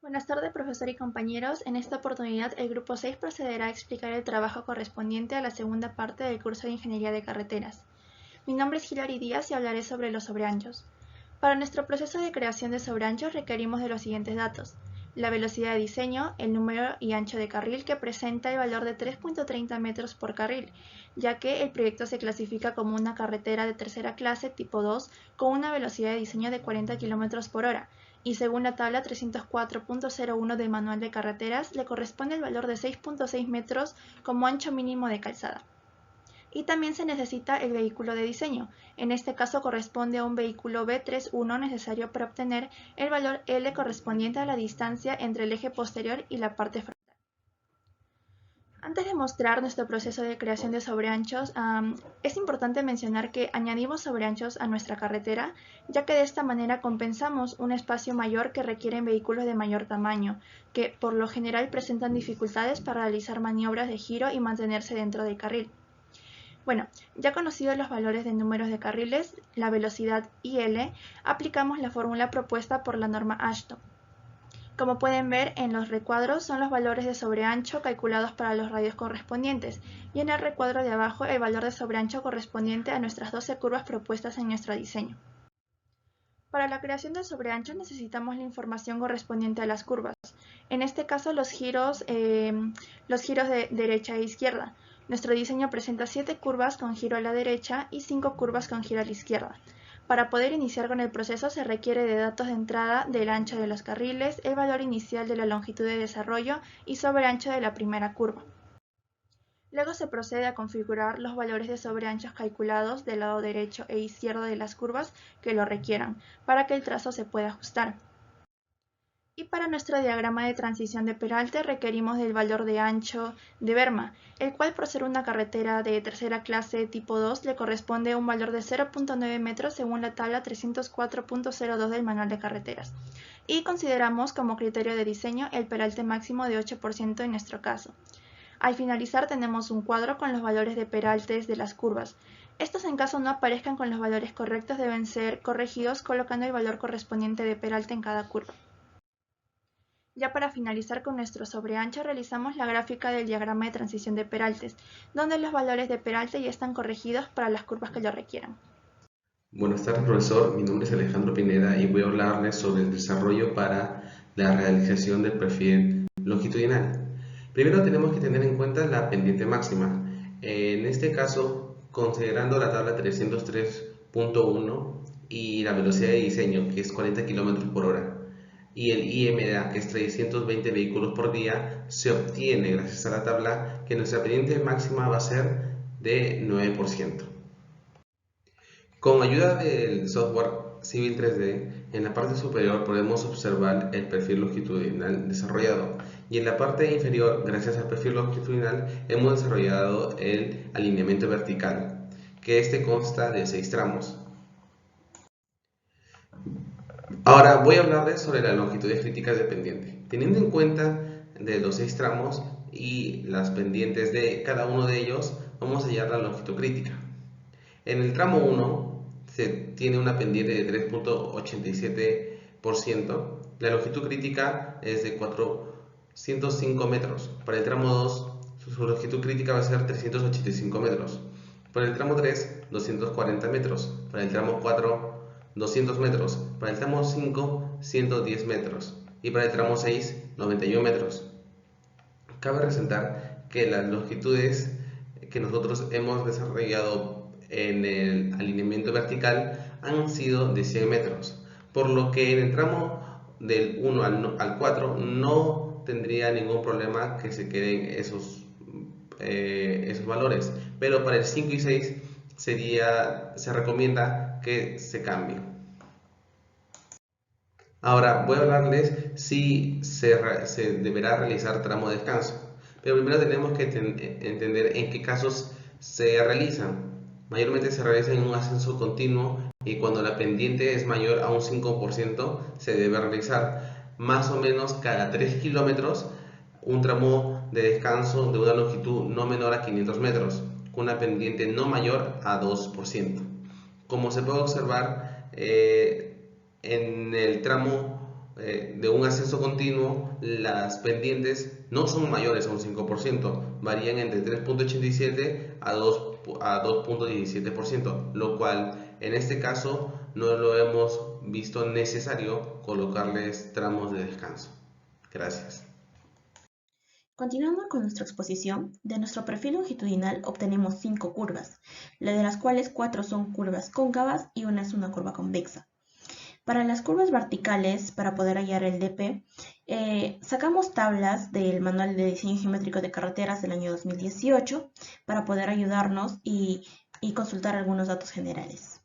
Buenas tardes, profesor y compañeros. En esta oportunidad, el grupo 6 procederá a explicar el trabajo correspondiente a la segunda parte del curso de Ingeniería de Carreteras. Mi nombre es Hilary Díaz y hablaré sobre los sobreanchos. Para nuestro proceso de creación de sobreanchos requerimos de los siguientes datos: la velocidad de diseño, el número y ancho de carril, que presenta el valor de 3.30 metros por carril, ya que el proyecto se clasifica como una carretera de tercera clase tipo 2 con una velocidad de diseño de 40 km por hora, y según la tabla 304.01 del Manual de Carreteras, le corresponde el valor de 6.6 metros como ancho mínimo de calzada. Y también se necesita el vehículo de diseño. En este caso corresponde a un vehículo B31 necesario para obtener el valor L correspondiente a la distancia entre el eje posterior y la parte frontal. Antes de mostrar nuestro proceso de creación de sobreanchos, es importante mencionar que añadimos sobreanchos a nuestra carretera, ya que de esta manera compensamos un espacio mayor que requieren vehículos de mayor tamaño, que por lo general presentan dificultades para realizar maniobras de giro y mantenerse dentro del carril. Bueno, ya conocidos los valores de números de carriles, la velocidad y L, aplicamos la fórmula propuesta por la norma AASHTO. Como pueden ver, en los recuadros son los valores de sobreancho calculados para los radios correspondientes, y en el recuadro de abajo el valor de sobreancho correspondiente a nuestras 12 curvas propuestas en nuestro diseño. Para la creación del sobreancho necesitamos la información correspondiente a las curvas. En este caso los giros de derecha e izquierda. Nuestro diseño presenta 7 curvas con giro a la derecha y 5 curvas con giro a la izquierda. Para poder iniciar con el proceso se requiere de datos de entrada del ancho de los carriles, el valor inicial de la longitud de desarrollo y sobreancho de la primera curva. Luego se procede a configurar los valores de sobreanchos calculados del lado derecho e izquierdo de las curvas que lo requieran, para que el trazo se pueda ajustar. Y para nuestro diagrama de transición de peralte requerimos del valor de ancho de berma, el cual por ser una carretera de tercera clase tipo 2 le corresponde un valor de 0.9 metros según la tabla 304.02 del Manual de Carreteras. Y consideramos como criterio de diseño el peralte máximo de 8% en nuestro caso. Al finalizar tenemos un cuadro con los valores de peraltes de las curvas. Estos, en caso no aparezcan con los valores correctos, deben ser corregidos colocando el valor correspondiente de peralte en cada curva. Ya para finalizar con nuestro sobreancho realizamos la gráfica del diagrama de transición de peraltes, donde los valores de peralte ya están corregidos para las curvas que lo requieran. Buenas tardes, profesor. Mi nombre es Alejandro Pineda y voy a hablarles sobre el desarrollo para la realización del perfil longitudinal. Primero tenemos que tener en cuenta la pendiente máxima. En este caso, considerando la tabla 303.1 y la velocidad de diseño, que es 40 km por hora, y el IMDA, que es 320 vehículos por día, se obtiene gracias a la tabla que nuestra pendiente máxima va a ser de 9%. Con ayuda del software Civil 3D, en la parte superior podemos observar el perfil longitudinal desarrollado, y en la parte inferior, gracias al perfil longitudinal, hemos desarrollado el alineamiento vertical, que este consta de 6 tramos. Ahora voy a hablarles sobre las longitudes críticas de pendiente. Teniendo en cuenta de los 6 tramos y las pendientes de cada uno de ellos, vamos a hallar la longitud crítica. En el tramo 1 se tiene una pendiente de 3.87%, la longitud crítica es de 405 metros. Para el tramo 2 su longitud crítica va a ser 385 metros. Para el tramo 3, 240 metros. Para el tramo 4, 200 metros. Para el tramo 5, 110 metros. Y para el tramo 6, 91 metros. Cabe resaltar que las longitudes que nosotros hemos desarrollado en el alineamiento vertical han sido de 100 metros, por lo que en el tramo del 1 al 4 no tendría ningún problema que se queden esos valores, pero para el 5 y 6 se recomienda que se cambie. Ahora voy a hablarles si se deberá realizar tramo de descanso, pero primero tenemos que entender en qué casos se realizan. Mayormente se realiza en un ascenso continuo, y cuando la pendiente es mayor a un 5% se debe realizar más o menos cada 3 kilómetros un tramo de descanso de una longitud no menor a 500 metros, con una pendiente no mayor a 2%. Como se puede observar, en el tramo de un ascenso continuo, las pendientes no son mayores a un 5%, varían entre 3.87 a 2.17%, lo cual en este caso no lo hemos visto necesario colocarles tramos de descanso. Gracias. Continuando con nuestra exposición, de nuestro perfil longitudinal obtenemos 5 curvas, de las cuales 4 son curvas cóncavas y una es una curva convexa. Para las curvas verticales, para poder hallar el DP, sacamos tablas del Manual de Diseño Geométrico de Carreteras del año 2018 para poder ayudarnos y consultar algunos datos generales.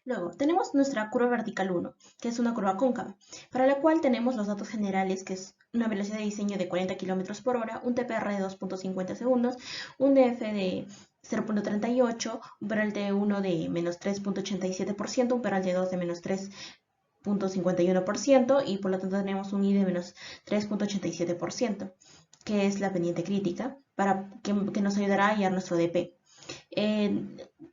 Luego, tenemos nuestra curva vertical 1, que es una curva cóncava, para la cual tenemos los datos generales, que es una velocidad de diseño de 40 km por hora, un TPR de 2.50 segundos, un DF de 0.38, un peralte 1 de menos 3.87%, un peralte 2 de menos 3.51% y por lo tanto tenemos un I de menos 3.87%, que es la pendiente crítica, que nos ayudará a hallar nuestro DP.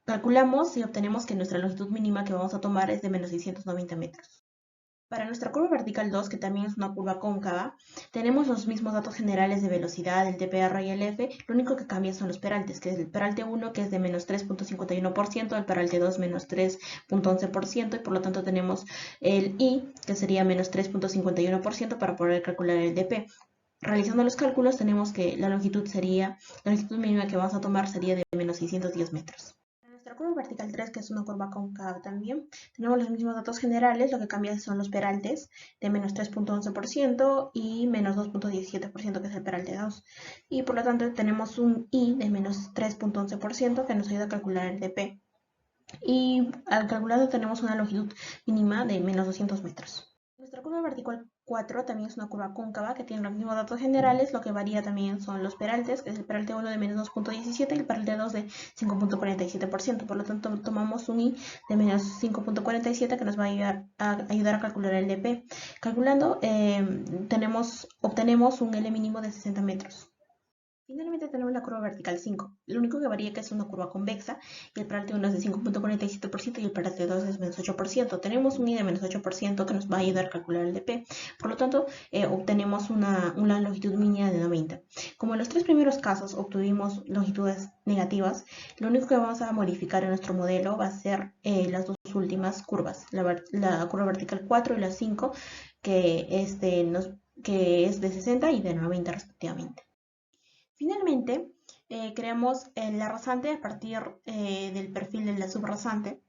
Calculamos y obtenemos que nuestra longitud mínima que vamos a tomar es de menos 690 metros. Para nuestra curva vertical 2, que también es una curva cóncava, tenemos los mismos datos generales de velocidad, el TPR y el F, lo único que cambia son los peraltes, que es el peralte 1 que es de menos 3.51%, el peralte 2 menos 3.11% y por lo tanto tenemos el I que sería menos 3.51% para poder calcular el DP. Realizando los cálculos tenemos que la longitud mínima que vamos a tomar sería de menos 610 metros. En nuestra curva vertical 3, que es una curva cóncava también, tenemos los mismos datos generales, lo que cambia son los peraltes de menos 3.11% y menos 2.17% que es el peralte 2. Y por lo tanto tenemos un I de menos 3.11% que nos ayuda a calcular el DP. Y al calcularlo tenemos una longitud mínima de menos 200 metros. Nuestra curva vertical 4 también es una curva cóncava que tiene los mismos datos generales, lo que varía también son los peraltes, que es el peralte 1 de menos 2.17 y el peralte 2 de 5.47%, por lo tanto tomamos un I de menos 5.47 que nos va a ayudar a calcular el DP. Calculando obtenemos un L mínimo de 60 metros. Finalmente tenemos la curva vertical 5, lo único que varía es que es una curva convexa y el peralte 1 es de 5.47% y el peralte 2 es menos 8%. Tenemos un I de menos 8% que nos va a ayudar a calcular el DP, por lo tanto obtenemos una longitud mínima de 90. Como en los tres primeros casos obtuvimos longitudes negativas, lo único que vamos a modificar en nuestro modelo va a ser las dos últimas curvas, la curva vertical 4 y la 5, que es de 60 y de 90 respectivamente. Finalmente, creamos la rasante a partir del perfil de la subrasante,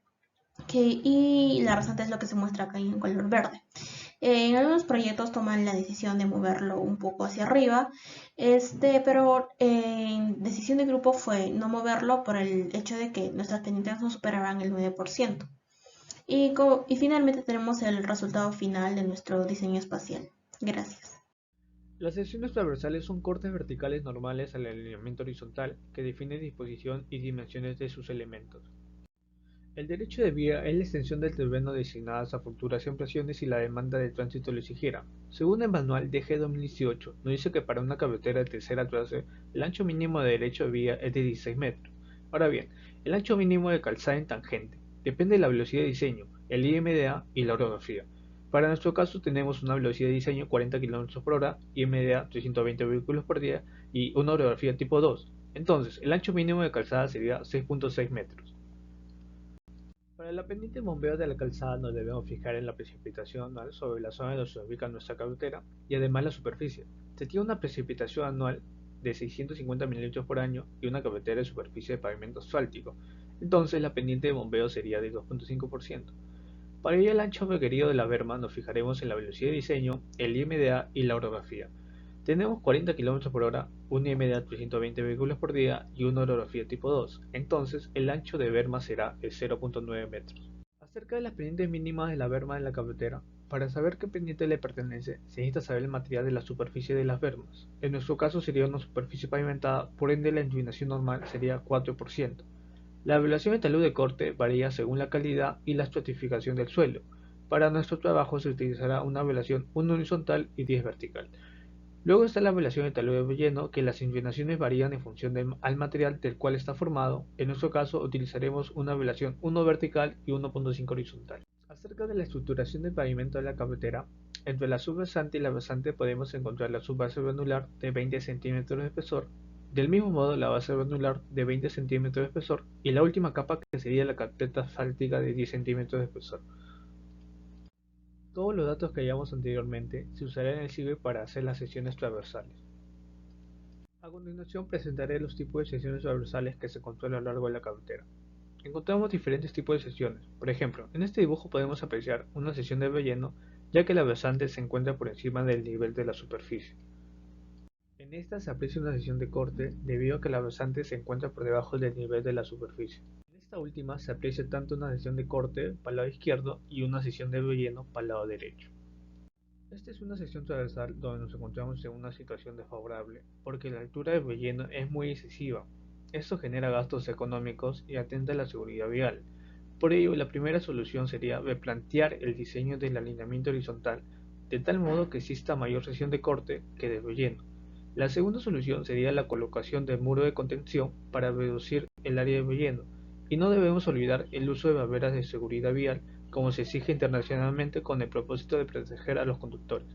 y la rasante es lo que se muestra acá en color verde. En algunos proyectos toman la decisión de moverlo un poco hacia arriba, pero en decisión de grupo fue no moverlo por el hecho de que nuestras pendientes no superaban el 9%. Y finalmente tenemos el resultado final de nuestro diseño espacial. Gracias. Las secciones transversales son cortes verticales normales al alineamiento horizontal que definen disposición y dimensiones de sus elementos. El derecho de vía es la extensión del terreno designada a futuras ampliaciones si la demanda de tránsito lo exigiera. Según el manual DG 2018, nos dice que para una carretera de tercera clase, el ancho mínimo de derecho de vía es de 16 metros. Ahora bien, el ancho mínimo de calzada en tangente depende de la velocidad de diseño, el IMDA y la orografía. Para nuestro caso tenemos una velocidad de diseño 40 km por hora, IMDA 320 vehículos por día y una orografía tipo 2. Entonces, el ancho mínimo de calzada sería 6.6 metros. Para la pendiente bombeo de la calzada nos debemos fijar en la precipitación anual sobre la zona donde se ubica nuestra carretera y además la superficie. Se tiene una precipitación anual de 650 mm por año y una carretera de superficie de pavimento asfáltico. Entonces la pendiente de bombeo sería de 2.5%. Para ello el ancho requerido de la berma nos fijaremos en la velocidad de diseño, el IMDA y la orografía. Tenemos 40 km por hora, un IMDA 320 vehículos por día y una orografía tipo 2, entonces el ancho de berma será de 0.9 metros. Acerca de las pendientes mínimas de la berma de la carretera, para saber qué pendiente le pertenece, se necesita saber el material de la superficie de las bermas. En nuestro caso sería una superficie pavimentada, por ende la inclinación normal sería 4%. La evaluación de talud de corte varía según la calidad y la estratificación del suelo. Para nuestro trabajo se utilizará una evaluación 1 horizontal y 10 vertical. Luego está la evaluación de talud de relleno, que las inclinaciones varían en función al material del cual está formado. En nuestro caso utilizaremos una evaluación 1 vertical y 1.5 horizontal. Acerca de la estructuración del pavimento de la carretera, entre la subversante y la versante podemos encontrar la subbase granular de 20 centímetros de espesor, del mismo modo la base granular de 20 centímetros de espesor y la última capa que sería la carpeta asfáltica de 10 centímetros de espesor. Todos los datos que hallamos anteriormente se usarán en el CIBE para hacer las secciones transversales. A continuación presentaré los tipos de secciones transversales que se encuentran a lo largo de la carretera. Encontramos diferentes tipos de secciones. Por ejemplo, en este dibujo podemos apreciar una sección de relleno, ya que la versante se encuentra por encima del nivel de la superficie. En esta se aprecia una sección de corte debido a que la versante se encuentra por debajo del nivel de la superficie. En esta última se aprecia tanto una sección de corte para el lado izquierdo y una sección de relleno para el lado derecho. Esta es una sección transversal donde nos encontramos en una situación desfavorable, porque la altura del relleno es muy excesiva. Esto genera gastos económicos y atenta a la seguridad vial. Por ello, la primera solución sería replantear el diseño del alineamiento horizontal, de tal modo que exista mayor sección de corte que de relleno. La segunda solución sería la colocación de muro de contención para reducir el área de relleno, y no debemos olvidar el uso de barreras de seguridad vial como se exige internacionalmente con el propósito de proteger a los conductores.